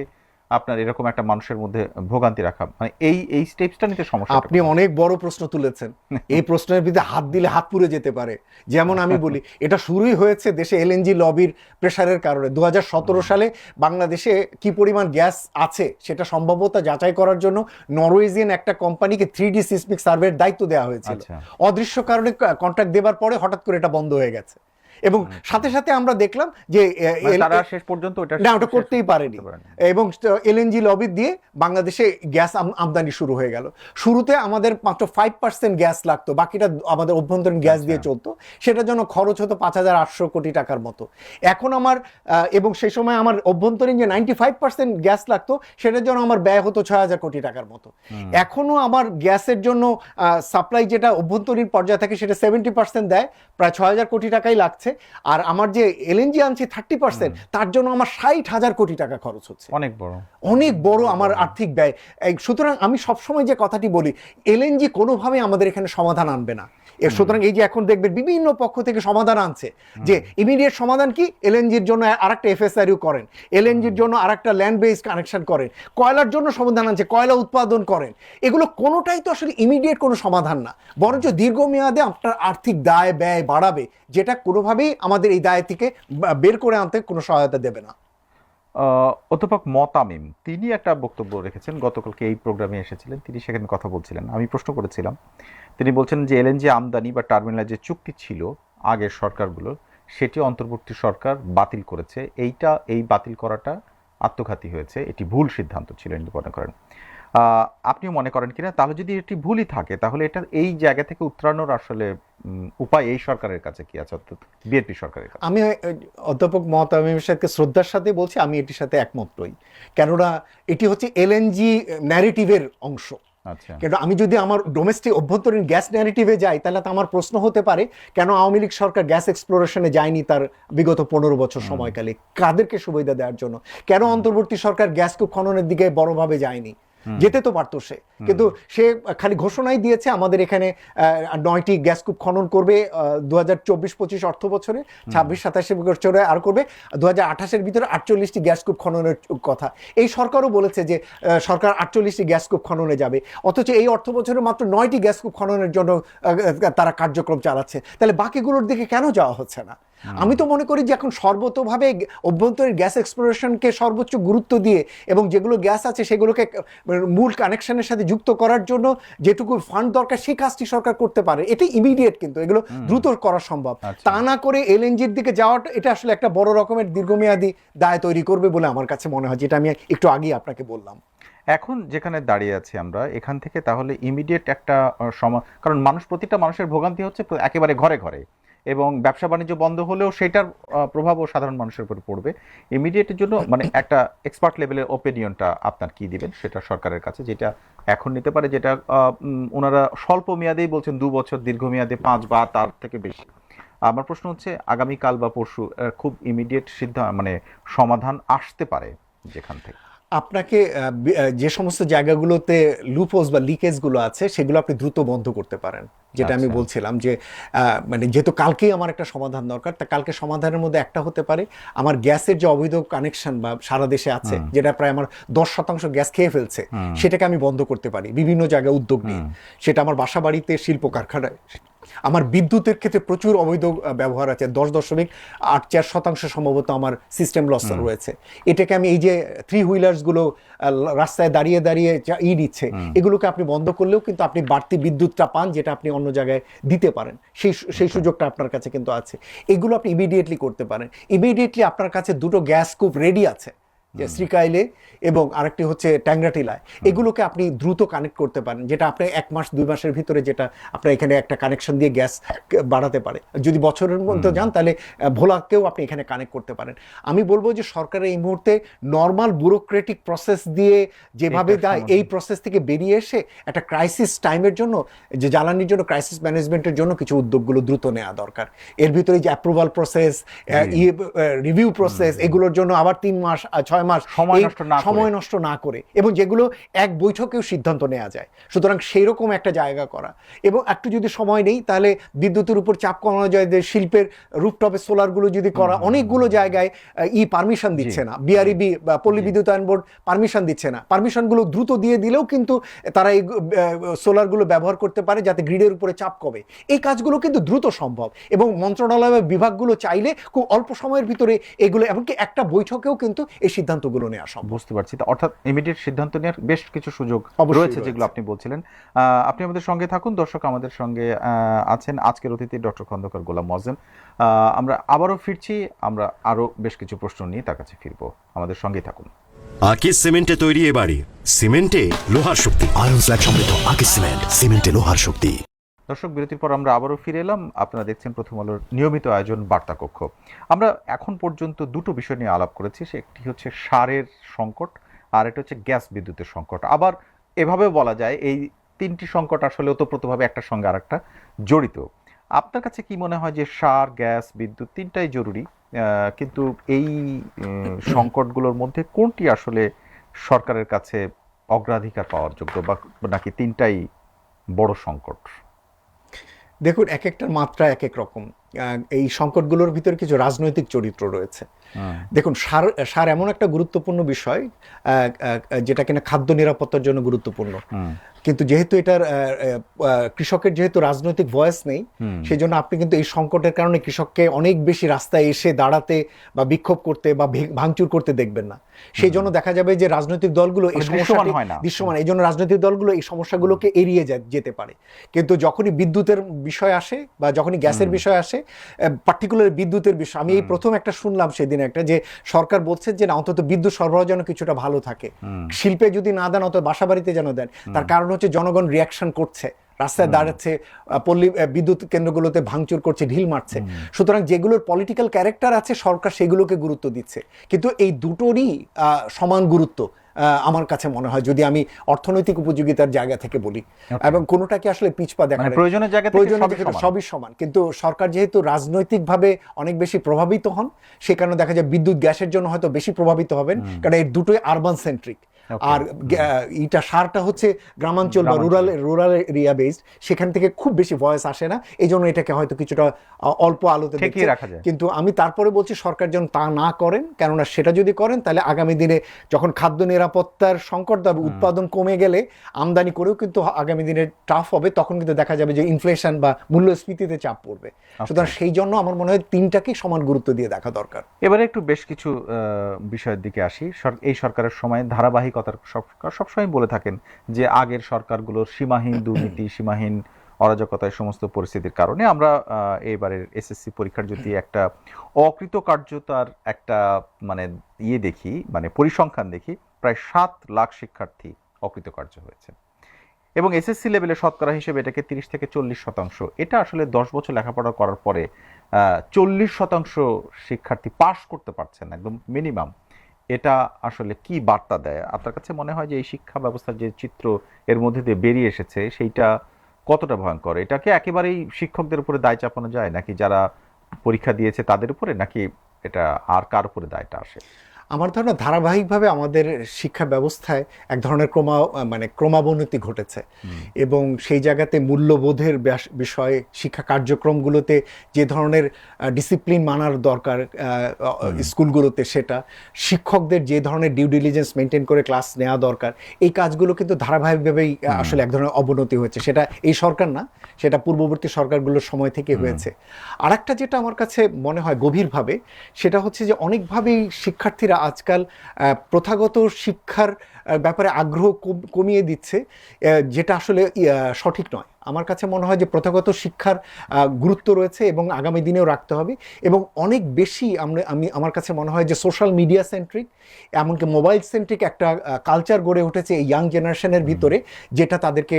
আপনার এরকম একটা মানুষের মধ্যে ভোগান্তি রাখা, মানে এই স্টেপসটা নিতে সমস্যা। আপনি অনেক বড় প্রশ্ন তুলেছেন, এই প্রশ্নের ভিতরে হাত দিলে হাত পুড়ে যেতে পারে। যেমন আমি বলি, এটা শুরুই হয়েছে দেশে এলএনজি লবির প্রেসারের কারণে। 2017 সালে বাংলাদেশে কি পরিমাণ গ্যাস আছে সেটা সম্ভাব্যতা যাচাই করার জন্য নরওয়েজিয়ান একটা কোম্পানিকে 3D সিসমিক সার্ভের দায়িত্ব দেওয়া হয়েছিল। অদৃশ্য কারণে কন্ট্রাক্ট দেবার পরে হঠাৎ করে এটা বন্ধ হয়ে গেছে, এবং সাথে সাথে আমরা দেখলাম যে তারা শেষ পর্যন্ত ওটা করতেই পারেনি, এবং এলএনজি লবি দিয়ে বাংলাদেশে গ্যাস আমদানি শুরু হয়ে গেল। শুরুতে আমাদের মাত্র 5% গ্যাস লাগতো, বাকিটা আমাদের অভ্যন্তরীণ গ্যাস দিয়ে চলতো, সেটার জন্য খরচ হতো 5800 কোটি টাকার মতো। এখন আমার এবং সেই সময় আমার অভ্যন্তরীণ যে 95% গ্যাস লাগতো, সেটার জন্য আমার ব্যয় হতো 6000 কোটি টাকার মতো। এখনো আমার গ্যাসের জন্য সাপ্লাই যেটা অভ্যন্তরীণ পর্যায়ে থাকে সেটা 70% দেয়, প্রায় 6000 কোটি টাকাই লাগছে। আর আমার যে এলএনজি আনছি 30%, তার জন্য আমার 60,000 কোটি টাকা খরচ হচ্ছে। অনেক বড় আমার আর্থিক ব্যয়। সুতরাং আমি সবসময় যে কথাটি বলি, এলএনজি কোনোভাবে আমাদের এখানে সমাধান আনবে না। সুতরাং এই যে এখন দেখবেন বিভিন্ন পক্ষ থেকে সমাধান আনছে, যে ইমিডিয়েট সমাধান কি, এলএনজির জন্য আরেকটা এফএসআরইউ করেন, এলএনজির জন্য আরেকটা ল্যান্ড বেস কানেকশন করেন, কয়লার জন্য সমাধান আনছে, কয়লা উৎপাদন করেন। এগুলো কোনোটাই তো আসলে ইমিডিয়েট কোনো সমাধান না, বরঞ্চ দীর্ঘমেয়াদে আপনার আর্থিক দায় ব্যয় বাড়াবে, যেটা কোনোভাবেই আমাদের এই দায় থেকে বের করে আনতে কোনো সহায়তা দেবে না। অধ্যাপক মতামিম তিনি একটা বক্তব্য রেখেছেন, গতকালকে এই প্রোগ্রামে এসেছিলেন, তিনি সেখানে কথা বলছিলেন, আমি প্রশ্ন করেছিলাম, তিনি বলছেন যে এলএনজি আমদানি বা টার্মিনাল যে চুক্তি ছিল আগের সরকারগুলোর, সেটি অন্তর্বর্তী সরকার বাতিল করেছে, এই বাতিল করাটা আত্মঘাতী হয়েছে, এটি ভুল সিদ্ধান্ত ছিল মনে করেন। আপনিও মনে করেন কিনা? তাহলে যদি এটি ভুলই থাকে, তাহলে এটা এই জায়গা থেকে উত্তরানোর আসলে উপায় এই সরকারের কাছে কি আছে, অর্থাৎ বিএনপি সরকারের কাছে? আমি অধ্যাপক মতামিমের সাথে শ্রদ্ধার সাথে বলছি, আমি এটির সাথে একমত নই, কেননা এটি হচ্ছে এলএনজি ন্যারেটিভের অংশ। কিন্তু আমি যদি আমার ডোমেস্টিক অভ্যন্তরীণ গ্যাস ন্যারেটিভে যাই, তাহলে তো আমার প্রশ্ন হতে পারে, কেন আওয়ামী লীগ সরকার গ্যাস এক্সপ্লোরেশনে যায়নি তার বিগত 15 বছর সময়কালে? কাদেরকে সুবিধা দেওয়ার জন্য? কেন অন্তর্বর্তী সরকার গ্যাস কূপ খননের দিকে বড়ভাবে যায়নি? যেতে তো পারতো সে, কিন্তু সে খালি ঘোষণাই দিয়েছে আমাদের এখানে 9টি গ্যাস কূপ খনন করবে 2024-25 অর্থ বছরে, 26-27 বছরে আর করবে, 2028-এর ভিতরে 48টি গ্যাস কূপ খননের কথা। এই সরকারও বলেছে যে সরকার 48টি গ্যাস কূপ খননে যাবে, অথচ এই অর্থ বছরে মাত্র 9টি গ্যাস কূপ খননের জন্য তারা কার্যক্রম চালাচ্ছে। তাহলে বাকিগুলোর দিকে কেন যাওয়া হচ্ছে না? আমি তো মনে করি যে এখন সর্বতোভাবে অভ্যন্তরীণ গ্যাস এক্সপ্লোরেশনকে সর্বোচ্চ গুরুত্ব দিয়ে, এবং যেগুলো গ্যাস আছে সেগুলোকে মূল কানেকশনের সাথে যুক্ত করার জন্য যেটুকু ফান্ড দরকার, সেই কাজটি সরকার করতে পারে। এটি ইমিডিয়েট, কিন্তু এগুলো দ্রুত করা সম্ভব। তা না করে এলএনজির দিকে যাওয়াটা, এটা আসলে একটা বড় রকমের দীর্ঘমেয়াদী দায় তৈরি করবে বলে আমার কাছে মনে হয়, যেটা আমি একটু আগেই আপনাকে বললাম। এখন যেখানে দাঁড়িয়ে আছি আমরা এখান থেকে তাহলে ইমিডিয়েট একটা কারণ প্রতিটা মানুষের ভোগান্তি হচ্ছে একেবারে ঘরে ঘরে, এবং ব্যবসা বাণিজ্য বন্ধ হলেও সেটার প্রভাবও সাধারণ মানুষের উপর পড়বে। ইমিডিয়েটের জন্য মানে একটা এক্সপার্ট লেভেলের ওপিনিয়নটা আপনার কি দিবেন সেটা সরকারের কাছে, যেটা এখন নিতে পারে, যেটা ওনারা স্বল্প মেয়াদেই বলছেন 2 বছর, দীর্ঘমেয়াদে 5 বা তার থেকে বেশি। আমার প্রশ্ন হচ্ছে আগামীকাল বা পরশু খুব ইমিডিয়েট সিদ্ধান্ত মানে সমাধান আসতে পারে যেখান থেকে। আপনাকে যে সমস্ত জায়গাগুলোতে লুপহোলস বা লিকেজগুলো আছে সেগুলো আপনি দ্রুত বন্ধ করতে পারেন, যেটা আমি বলছিলাম যে মানে যেহেতু কালকেই আমার একটা সমাধান দরকার, তা কালকে সমাধানের মধ্যে একটা হতে পারে আমার গ্যাসের যে অবৈধ কানেকশন বা সারা দেশে আছে, যেটা প্রায় আমার 10% গ্যাস খেয়ে ফেলছে, সেটাকে আমি বন্ধ করতে পারি বিভিন্ন জায়গায় উদ্যোগ নিয়ে। সেটা আমার বাসা বাড়িতে, শিল্প কারখানায়, আমার বিদ্যুতের ক্ষেত্রে প্রচুর অবৈধ ব্যবহার আছে, 10.84% সম্ভবত আমার সিস্টেম লস রয়েছে। এটাকে আমি এই যে 3 হুইলার্সগুলো রাস্তায় দাঁড়িয়ে দাঁড়িয়ে নিচ্ছে, এগুলোকে আপনি বন্ধ করলেও কিন্তু আপনি বাড়তি বিদ্যুৎটা পান, যেটা আপনি অন্য জায়গায় দিতে পারেন, সেই সুযোগটা আপনার কাছে কিন্তু আছে। এগুলো আপনি ইমিডিয়েটলি করতে পারেন। ইমিডিয়েটলি আপনার কাছে 2টো গ্যাস কূপ রেডি আছে, যে শ্রীকাইলে এবং আরেকটি হচ্ছে ট্যাংরাটিলায়। এগুলোকে আপনি দ্রুত কানেক্ট করতে পারেন, যেটা আপনি 1 মাস 2 মাসের ভিতরে যেটা আপনার এখানে একটা কানেকশন দিয়ে গ্যাস বাড়াতে পারে। যদি বছরের মধ্যে যান তাহলে ভোলাকেও আপনি এখানে কানেক্ট করতে পারেন। আমি বলবো যে সরকারের এই মুহূর্তে নর্মাল ব্যুরোক্রেটিক প্রসেস দিয়ে যেভাবে দেয়, এই প্রসেস থেকে বেরিয়ে এসে একটা ক্রাইসিস টাইমের জন্য, যে জ্বালানির জন্য ক্রাইসিস ম্যানেজমেন্টের জন্য কিছু উদ্যোগগুলো দ্রুত নেওয়া দরকার। এর ভিতরে যে অ্যাপ্রুভাল প্রসেস, রিভিউ প্রসেস, এগুলোর জন্য আবার 3 মাস 6 মাস সময় নষ্ট না করে, এবং যেগুলো এক বৈঠকেও সিদ্ধান্ত নেওয়া যায়। সুতরাং সেই রকম একটা জায়গা করা, এবং একটু যদি সময় নেই তাহলে বিদ্যুতের উপর চাপ কমানো যায়, যে শিল্পের রুফটপে সোলারগুলো যদি করা, অনেকগুলো জায়গায় পারমিশন দিচ্ছে না, বিআরইবি বা পল্লী বিদ্যুতায়ন বোর্ড পারমিশন দিচ্ছে না। পারমিশনগুলো দ্রুত দিয়ে দিলেও কিন্তু তারা এই সোলারগুলো ব্যবহার করতে পারে, যাতে গ্রিডের উপরে চাপ কমে। এই কাজগুলো কিন্তু দ্রুত সম্ভব, এবং মন্ত্রণালয় বা বিভাগগুলো চাইলে খুব অল্প সময়ের ভিতরে এগুলো, এমনকি একটা বৈঠকেও কিন্তু এই সিদ্ধান্তগুলো নেওয়া সম্ভব। বুঝতে পারছি, অর্থাৎ ইমিডিয়েট সিদ্ধান্ত নেওয়ার বেশ কিছু সুযোগ রয়েছে যেগুলো আপনি বলছিলেন। আপনি আমাদের সঙ্গে থাকুন। দর্শক, আমাদের সঙ্গে আছেন আজকের অতিথি ডক্টর খন্দকার গোলাম মোয়াজ্জেম। আমরা আবারও ফিরছি, আমরা আরো বেশ কিছু প্রশ্ন নিয়ে তার কাছে ফিরবো। আমাদের সঙ্গেই থাকুন। আকিজ সিমেন্টে তৈরি এ বাড়ি, সিমেন্টে লোহার শক্তি। আয়রন স্ল্যাগ সমৃদ্ধ আকিজ সিমেন্ট, সিমেন্টে লোহার শক্তি। দর্শক, বিরতির পর আমরা আবারও ফিরে এলাম। আপনারা দেখছেন প্রথম আলোর নিয়মিত আয়োজন বার্তা কক্ষ। আমরা এখন পর্যন্ত 2টো বিষয় নিয়ে আলাপ করেছি, একটি হচ্ছে সারের সংকট, আর এটা হচ্ছে গ্যাস বিদ্যুতের সংকট। আবার এভাবে বলা যায় এই 3টি সংকট আসলে ওতপ্রোতভাবে একটার সঙ্গে আরেকটা জড়িত। আপনার কাছে কি মনে হয় যে সার, গ্যাস, বিদ্যুৎ 3টাই জরুরি, কিন্তু এই সংকটগুলোর মধ্যে কোনটি আসলে সরকারের কাছে অগ্রাধিকার পাওয়ার যোগ্য, বা নাকি 3টাই বড় সংকট? দেখুন, এক একটার মাত্রা এক এক রকম। এই সংকটগুলোর ভিতরে কিছু রাজনৈতিক চরিত্র রয়েছে। দেখুন, সার এমন একটা গুরুত্বপূর্ণ বিষয় যেটা কিনা খাদ্য নিরাপত্তার জন্য গুরুত্বপূর্ণ, কিন্তু যেহেতু এটার কৃষকের যেহেতু রাজনৈতিক ভয়েস নেই, সেই জন্য আপনি কিন্তু এই সংকটের কারণে কৃষককে অনেক বেশি রাস্তায় এসে দাঁড়াতে বা বিক্ষোভ করতে বা ভাঙচুর করতে দেখবেন না। সেই জন্য দেখা যাবে যে রাজনৈতিক দলগুলো এই সমস্যাটি দৃশ্যমান, এই জন্য রাজনৈতিক দলগুলো এই সমস্যাগুলোকে এড়িয়ে যেতে পারে। কিন্তু যখনই বিদ্যুতের বিষয় আসে বা যখনই গ্যাসের বিষয় আসে, পার্টিকুলার বিদ্যুতের বিষয়, আমি এই প্রথম একটা শুনলাম সেদিন একটা, যে সরকার বলছে যে না, অন্তত বিদ্যুৎ সরবরাহ যেন কিছুটা ভালো থাকে, শিল্পে যদি না দেন অন্তত বাসা বাড়িতে যেন দেন। তার কারণ হচ্ছে জনগণ রিয়াকশন করছে, রাস্তায় দাঁড়াচ্ছে, পল্লী বিদ্যুৎ কেন্দ্রগুলোতে ভাঙচুর করছে, ঢিল মারছে। সুতরাং যেগুলোর পলিটিক্যাল ক্যারেক্টার আছে, সরকার সেগুলোকে গুরুত্ব দিচ্ছে। কিন্তু এই দুটোরই সমান গুরুত্ব আমার কাছে মনে হয়, যদি আমি অর্থনৈতিক উপযোগিতার জায়গা থেকে বলি, এবং কোনোটাকে আসলে পিছপা দেখা প্রয়োজনের জায়গা থেকে সবই সমান। কিন্তু সরকার যেহেতু রাজনৈতিকভাবে অনেক বেশি প্রভাবিত হন, সে কারণে দেখা যায় বিদ্যুৎ গ্যাসের জন্য হয়তো বেশি প্রভাবিত হবেন, কারণ এই দুটোই আরবান সেন্ট্রিক। আর সারটা হচ্ছে গ্রামাঞ্চল বা রুরাল এরিয়া বেসড, সেখান থেকে খুব বেশি ভয়েস আসে না, এই জন্য এটাকে হয়তো কিছুটা অল্প আলোতে রাখা যায়। কিন্তু আমি তারপরে বলছি সরকার যেন তা না করেন, কেননা সেটা যদি করেন তাহলে আগামী দিনে যখন খাদ্য নিরাপত্তার সংকট হবে, উৎপাদন কমে গেলে আমদানি করেও কিন্তু আগামী দিনে টাফ হবে, তখন কিন্তু দেখা যাবে যে ইনফ্লেশন বা মূল্যস্ফীতিতে চাপ পড়বে। সুতরাং সেই জন্য আমার মনে হয় 3টাকেই সমান গুরুত্ব দিয়ে দেখা দরকার। এবারে একটু বেশ কিছু বিষয়ের দিকে আসি। এই সরকারের সময় ধারাবাহিকতার সবসময় বলে থাকেন যে আগের সরকারগুলোর সীমাহীন দুর্নীতি, সীমাহীন অরাজকতা, সমস্ত পরিস্থিতির কারণে আমরা এবারের এসএসসি পরীক্ষার যদি একটা অকৃতকার্যতার একটা মানে দেখি, মানে পরিসংখ্যান দেখি, প্রায় 7 লাখ শিক্ষার্থী অকৃতকার্য হয়েছে এবং এসএসসি লেভেলে শতকরা হিসেবে এটাকে 30 থেকে 40%। এটা আসলে 10 বছর লেখাপড়া করার পরে 40% শিক্ষার্থী পাশ করতে পারছে না, একদম মিনিমাম। এটা আসলে কি বার্তা দেয়? আপনার কাছে মনে হয় যে এই শিক্ষা ব্যবস্থার যে চিত্র এর মধ্যে দিয়ে বেরিয়ে এসেছে সেইটা কতটা ভয়ঙ্কর? এটাকে একেবারেই শিক্ষকদের উপরে দায় চাপানো যায়, নাকি যারা পরীক্ষা দিয়েছে তাদের উপরে, নাকি এটা আর কার উপরে দায়টা আসে? আমার ধারণা ধারাবাহিকভাবে আমাদের শিক্ষা ব্যবস্থায় এক ধরনের ক্রমাবনতি ঘটেছে এবং সেই জায়গাতে মূল্যবোধের বিষয়ে শিক্ষা কার্যক্রমগুলোতে যে ধরনের ডিসিপ্লিন মানার দরকার স্কুলগুলোতে, সেটা শিক্ষকদের যে ধরনের ডিউ ডিলিজেন্স মেনটেন করে ক্লাস নেওয়া দরকার, এই কাজগুলো কিন্তু ধারাবাহিকভাবেই আসলে এক ধরনের অবনতি হয়েছে। সেটা এই সরকার না, সেটা পূর্ববর্তী সরকারগুলোর সময় থেকে হয়েছে। আর একটা যেটা আমার কাছে মনে হয় গভীরভাবে, সেটা হচ্ছে যে অনেকভাবেই শিক্ষার্থীরা আজকাল প্রথাগত শিক্ষার ব্যাপারে আগ্রহ কমিয়ে দিচ্ছে, যেটা আসলে সঠিক নয়। আমার কাছে মনে হয় যে প্রথাগত শিক্ষার গুরুত্ব রয়েছে এবং আগামী দিনেও রাখতে হবে, এবং অনেক বেশি আমার কাছে মনে হয় যে সোশ্যাল মিডিয়া সেন্ট্রিক, এমনকি মোবাইল সেন্ট্রিক একটা কালচার গড়ে উঠেছে এই ইয়াং জেনারেশনের ভিতরে, যেটা তাদেরকে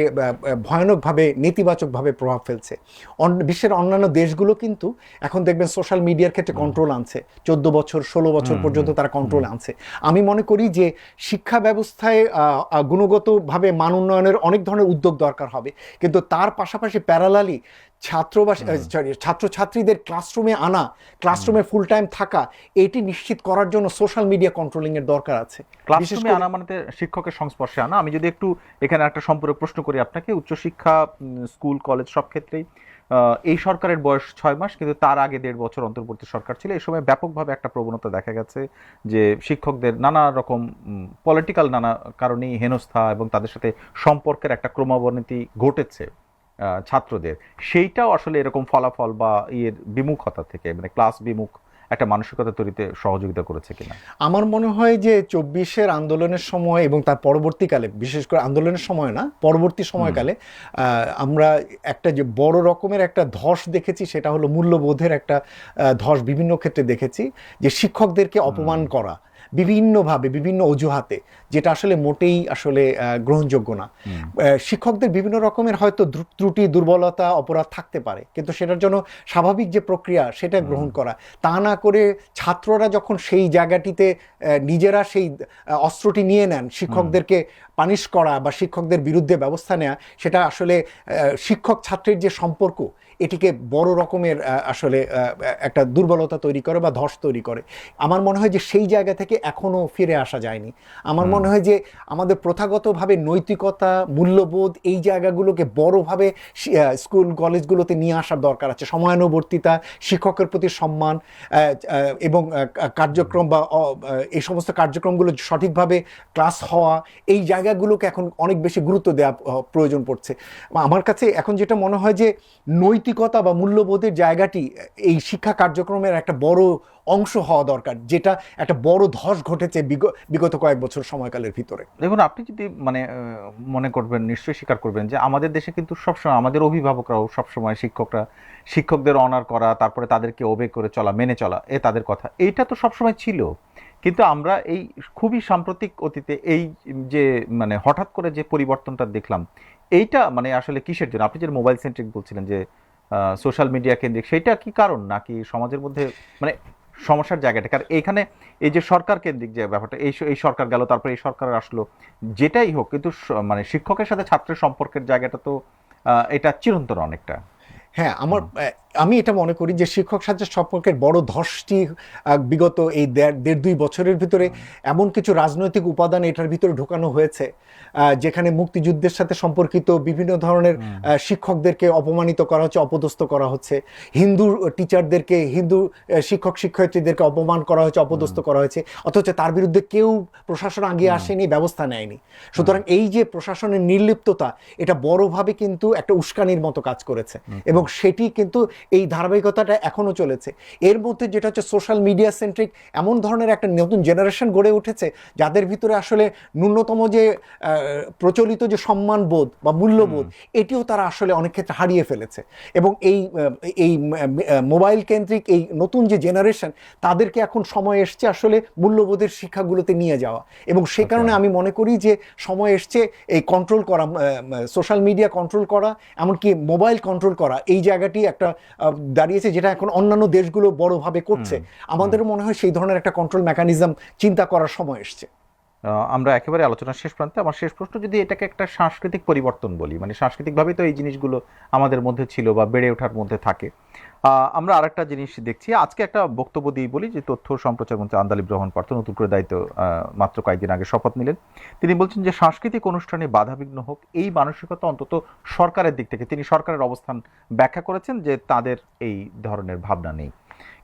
ভয়ানকভাবে নেতিবাচকভাবে প্রভাব ফেলছে। বিশ্বের অন্যান্য দেশগুলো কিন্তু এখন দেখবেন সোশ্যাল মিডিয়ার ক্ষেত্রে কন্ট্রোল আনছে, 14 বছর 16 বছর পর্যন্ত তারা কন্ট্রোল আনছে। আমি মনে করি যে শিক্ষা ব্যবস্থায় গুণগতভাবে মান উন্নয়নের অনেক ধরনের উদ্যোগ দরকার হবে, কিন্তু তার পাশাপাশি প্যারালালি ছাত্রছাত্রীদের ক্লাসরুমে আনা, ক্লাসরুমে ফুল টাইম থাকা, এটি নিশ্চিত করার জন্য সোশ্যাল মিডিয়া কন্ট্রোলিং এর দরকার আছে। ক্লাসরুমে আনা মানে শিক্ষকের সংস্পর্শে আনা। আমি যদি একটু এখানে একটা সম্পূরক প্রশ্ন করি আপনাকে, উচ্চশিক্ষা, স্কুল, কলেজ সব ক্ষেত্রেই এই সরকারের বয়স 6 মাস, কিন্তু তার আগে 1.5 বছর অন্তর্বর্তী সরকার ছিল। এই সময় ব্যাপকভাবে একটা প্রবণতা দেখা গেছে যে শিক্ষকদের নানা রকম পলিটিক্যাল নানা কারণেই হেনস্থা এবং তাদের সাথে সম্পর্কের একটা ক্রমাবনতি ঘটেছে ছাত্রদের। সেইটাও আসলে এরকম ফলাফল বা বিমুখতা থেকে, মানে ক্লাস বিমুখ একটা মানসিকতা তৈরিতে সহযোগিতা করেছে কিনা? আমার মনে হয় যে 24-এর আন্দোলনের সময় এবং তার পরবর্তীকালে, বিশেষ করে আন্দোলনের সময় না, পরবর্তী সময়কালে আমরা একটা যে বড় রকমের একটা ধস দেখেছি, সেটা হলো মূল্যবোধের একটা ধস বিভিন্ন ক্ষেত্রে দেখেছি, যে শিক্ষকদেরকে অপমান করা বিভিন্নভাবে, বিভিন্ন অজুহাতে, যেটা আসলে মোটেই আসলে গ্রহণযোগ্য না। শিক্ষকদের বিভিন্ন রকমের হয়তো ত্রুটি, দুর্বলতা, অপরাধ থাকতে পারে, কিন্তু সেটার জন্য স্বাভাবিক যে প্রক্রিয়া সেটা গ্রহণ করা, তা না করে ছাত্ররা যখন সেই জায়গাটিতে নিজেরা সেই অস্ত্রটি নিয়ে নেন, শিক্ষকদেরকে পানিশ করা বা শিক্ষকদের বিরুদ্ধে ব্যবস্থা নেওয়া, সেটা আসলে শিক্ষক ছাত্রের যে সম্পর্ক, এটিকে বড় রকমের আসলে একটা দুর্বলতা তৈরি করে বা ধস তৈরি করে। আমার মনে হয় যে সেই জায়গা থেকে এখনো ফিরে আসা যায়নি। আমার মনে হয় যে আমাদের প্রথাগতভাবে নৈতিকতা, মূল্যবোধ, এই জায়গাগুলোকে বড়ভাবে স্কুল কলেজগুলোতে নিয়ে আসার দরকার আছে। সময়ানুবর্তিতা, শিক্ষকের প্রতি সম্মান এবং কার্যক্রম বা এই সমস্ত কার্যক্রমগুলো সঠিকভাবে ক্লাস হওয়া, এই জায়গাগুলোকে এখন অনেক বেশি গুরুত্ব দেওয়া প্রয়োজন পড়ছে। আমার কাছে এখন যেটা মনে হয় যে নৈতিকতা বা মূল্যবোধের জায়গাটি এই শিক্ষা কার্যক্রমের একটা বড় অংশ হওয়া দরকার, যেটা একটা বড় ধস ঘটেছে বিগত কয়েক বছর সময়কালের ভিতরে। দেখুন, আপনি যদি মনে করবেন, নিশ্চয়ই স্বীকার করবেন যে আমাদের দেশে কিন্তু সবসময় আমাদের অভিভাবকরাও সবসময় শিক্ষকদের অনার করা, তারপরে তাদেরকে ওবে করে চলা, মেনে চলা, তাদের কথা, এইটা তো সবসময় ছিল। কিন্তু আমরা এই খুবই সাম্প্রতিক অতীতে এই যে হঠাৎ করে যে পরিবর্তনটা দেখলাম, এইটা আসলে কিসের জন্য? আপনি যে মোবাইল সেন্ট্রিক বলছিলেন, যে সোশ্যাল মিডিয়া কেন্দ্রিক, সেইটা কি কারণ, নাকি সমাজের মধ্যে সমস্যার জায়গাটা? কারণ এইখানে এই যে সরকার কেন্দ্রিক যে ব্যাপারটা, এই সরকার গেল, তারপরে এই সরকার আসলো, যেটাই হোক, কিন্তু শিক্ষকের সাথে ছাত্রের সম্পর্কের জায়গাটা তো এটা চিরন্তন অনেকটা। হ্যাঁ, আমি এটা মনে করি যে শিক্ষক ছাত্রের সম্পর্কের বড় ধসটি বিগত এই 1.5-2 বছরের ভিতরে এমন কিছু রাজনৈতিক উপাদান এটার ভিতরে ঢোকানো হয়েছে, যেখানে মুক্তিযুদ্ধের সাথে সম্পর্কিত বিভিন্ন ধরনের শিক্ষকদেরকে অপমানিত করা হচ্ছে, অপদস্থ করা হচ্ছে, হিন্দু টিচারদেরকে, হিন্দু শিক্ষক শিক্ষয়িত্রীদেরকে অপমান করা হয়েছে, অপদস্থ করা হয়েছে, অথচ তার বিরুদ্ধে কেউ প্রশাসন আগে আসেনি, ব্যবস্থা নেয়নি। সুতরাং এই যে প্রশাসনের নির্লিপ্ততা, এটা বড়ভাবে কিন্তু একটা উস্কানির মতো কাজ করেছে, এবং সেটি কিন্তু এই ধারাবাহিকতাটা এখনও চলেছে। এর মধ্যে যেটা হচ্ছে সোশ্যাল মিডিয়া সেন্ট্রিক এমন ধরনের একটা নতুন জেনারেশন গড়ে উঠেছে যাদের ভিতরে আসলে ন্যূনতম যে প্রচলিত যে সম্মানবোধ বা মূল্যবোধ এটিও তারা আসলে অনেক ক্ষেত্রে হারিয়ে ফেলেছে। এবং এই মোবাইল কেন্দ্রিক এই নতুন যে জেনারেশন তাদেরকে এখন সময় এসছে আসলে মূল্যবোধের শিক্ষাগুলোতে নিয়ে যাওয়া, এবং সে কারণে আমি মনে করি যে সময় এসছে এই কন্ট্রোল করা, সোশ্যাল মিডিয়া কন্ট্রোল করা, এমনকি মোবাইল কন্ট্রোল করা, এই জায়গাটি একটা দাঁড়িয়েছে যেটা এখন অন্যান্য দেশগুলো বড়ভাবে করছে। আমাদেরও মনে হয় সেই ধরনের একটা কন্ট্রোল মেকানিজম চিন্তা করার সময় এসছে। আমরা একেবারে আলোচনার শেষ প্রান্তে। আমার শেষ প্রশ্ন, যদি এটাকে একটা সাংস্কৃতিক পরিবর্তন বলি, মানে সাংস্কৃতিকভাবেই তো এই জিনিসগুলো আমাদের মধ্যে ছিল বা বেড়ে ওঠার মধ্যে থাকে, আমরা আরেকটা জিনিস দেখছি। আজকে একটা বক্তব্য দিয়ে বলি যে তথ্য সম্প্রচার মন্ত্রী আন্দালিব রহমান পার্থ নতুন করে দায়িত্ব মাত্র কয়েকদিন আগে শপথ নিলেন। তিনি বলছেন যে সাংস্কৃতিক অনুষ্ঠানে বাধাবিঘ্ন হোক, এই মানসিকতা অন্তত সরকারের দিক থেকে, তিনি সরকারের অবস্থান ব্যাখ্যা করেছেন যে তাদের এই ধরনের ভাবনা নেই।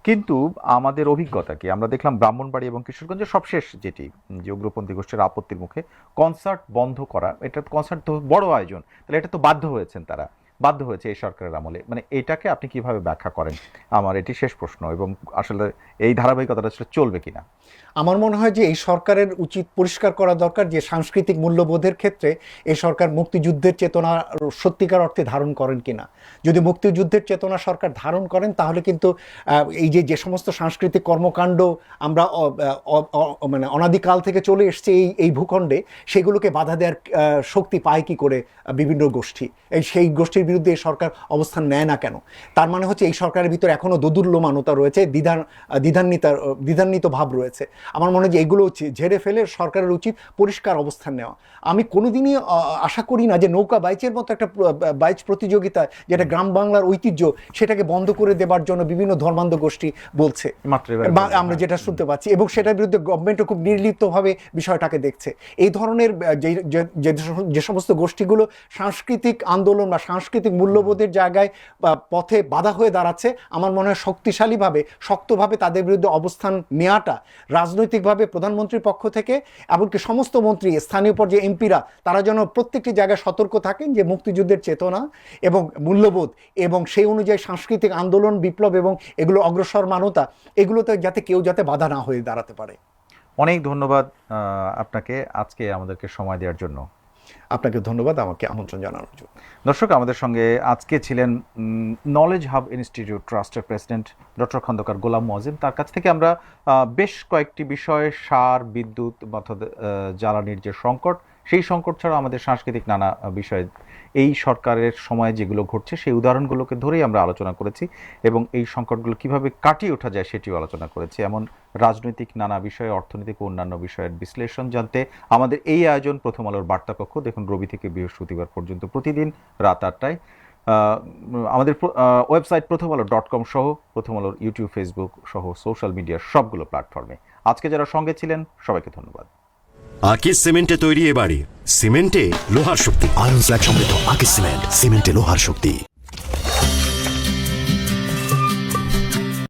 কিন্তু আমাদের অভিজ্ঞতা কি, আমরা দেখলাম ব্রাহ্মণবাড়ি এবং কিশোরগঞ্জের সবশেষ যেটি, যে উগ্রপন্থী গোষ্ঠীর আপত্তির মুখে কনসার্ট বন্ধ করা, এটা কনসার্ট তো বড় আয়োজন, তাহলে এটা তো বাধ্য হয়েছেন তারা, বাধ্য হয়েছে এই সরকারের আমলে, মানে এটাকে আপনি কিভাবে ব্যাখ্যা করেন? আমার এটি শেষ প্রশ্ন, এবং আসলে এই ধারাবাহিকতাটা আসলে চলবে কিনা। আমার মনে হয় যে এই সরকারের উচিত পরিষ্কার করা দরকার যে সাংস্কৃতিক মূল্যবোধের ক্ষেত্রে এই সরকার মুক্তিযুদ্ধের চেতনা সত্যিকার অর্থে ধারণ করেন কিনা। যদি মুক্তিযুদ্ধের চেতনা সরকার ধারণ করেন তাহলে কিন্তু এই যে সমস্ত সাংস্কৃতিক কর্মকাণ্ড আমরা মানে অনাদিকাল থেকে চলে এসছে এই ভূখণ্ডে, সেগুলোকে বাধা দেওয়ার শক্তি পায় কি করে বিভিন্ন গোষ্ঠী, সেই গোষ্ঠীর বিরুদ্ধে এই সরকার অবস্থান নেয় না কেন? তার মানে হচ্ছে এই সরকারের ভিতরে এখনও দোদুল্যমানতা রয়েছে, দ্বিধান্বিত ভাব রয়েছে। আমার মনে হয় যে এগুলো ঝেড়ে ফেলে সরকারের উচিত পরিষ্কার অবস্থান নেওয়া। আমি কোনোদিনই আশা করি না যে নৌকা বাইচের মতো একটা বাইচ প্রতিযোগিতা, যেটা গ্রাম বাংলার ঐতিহ্য, সেটাকে বন্ধ করে দেবার জন্য বিভিন্ন ধর্মান্ধ গোষ্ঠী বলছে, আমরা যেটা শুনতে পাচ্ছি, এবং সেটার বিরুদ্ধে গভর্নমেন্টও খুব নির্লিপ্তভাবে বিষয়টাকে দেখছে। এই ধরনের যে সমস্ত গোষ্ঠীগুলো সাংস্কৃতিক আন্দোলন বা সাংস্কৃতিক মূল্যবোধের জায়গায় পথে বাধা হয়ে দাঁড়াচ্ছে, আমার মনে হয় শক্তিশালীভাবে শক্তভাবে তাদের বিরুদ্ধে অবস্থান নেওয়াটা রাজনৈতিকভাবে প্রধানমন্ত্রীর পক্ষ থেকে, এমনকি সমস্ত মন্ত্রী, স্থানীয় পর্যায়ে এমপিরা, তারা যেন প্রত্যেকটি জায়গায় সতর্ক থাকেন যে মুক্তিযুদ্ধের চেতনা এবং মূল্যবোধ এবং সেই অনুযায়ী সাংস্কৃতিক আন্দোলন, বিপ্লব এবং এগুলো অগ্রসরমানতা, এগুলোতে যাতে কেউ বাধা না হয়ে দাঁড়াতে পারে। অনেক ধন্যবাদ আপনাকে আজকে আমাদেরকে সময় দেওয়ার জন্য। আপনাকে ধন্যবাদ আমাকে আমন্ত্রণ জানানোর জন্য। দর্শক, আমাদের সঙ্গে আজকে ছিলেন নলেজ হাব ইনস্টিটিউট ট্রাস্টের প্রেসিডেন্ট ডক্টর খন্দকার গোলাম মোয়াজ্জেম। তার কাছ থেকে আমরা বেশ কয়েকটি বিষয়ে, সার, বিদ্যুৎ অর্থাৎ জ্বালানির যে সংকট, সেই সংকট ছাড়া আমাদের সাংস্কৃতিক নানা বিষয়ে এই সরকারের সময় যেগুলো ঘটছে সেই উদাহরণগুলোকে ধরেই আমরা আলোচনা করেছি, এবং এই সংকটগুলো কিভাবে কাটিয়ে ওঠা যায় সেটিও আলোচনা করেছি। এমন রাজনৈতিক নানা বিষয়ে, অর্থনৈতিক ও অন্যান্য বিষয়ের বিশ্লেষণ জানতে আমাদের এই আয়োজন প্রথম আলোর বার্তা কক্ষ দেখুন রবি থেকে বৃহস্পতিবার পর্যন্ত প্রতিদিন রাত 8টায়। আমাদের ওয়েবসাইট prothomalo.com সহ প্রথম আলোর ইউটিউব, ফেসবুক সহ সোশ্যাল মিডিয়ার সবগুলো প্ল্যাটফর্মে। আজকে যারা সঙ্গে ছিলেন সবাইকে ধন্যবাদ। আকিজ সিমেন্টে তৈরি এ বাড়ি, সিমেন্টে লোহার শক্তি। আয়রন স্ল্যাগ সমৃদ্ধ আকিজ সিমেন্ট, সিমেন্টে লোহার শক্তি।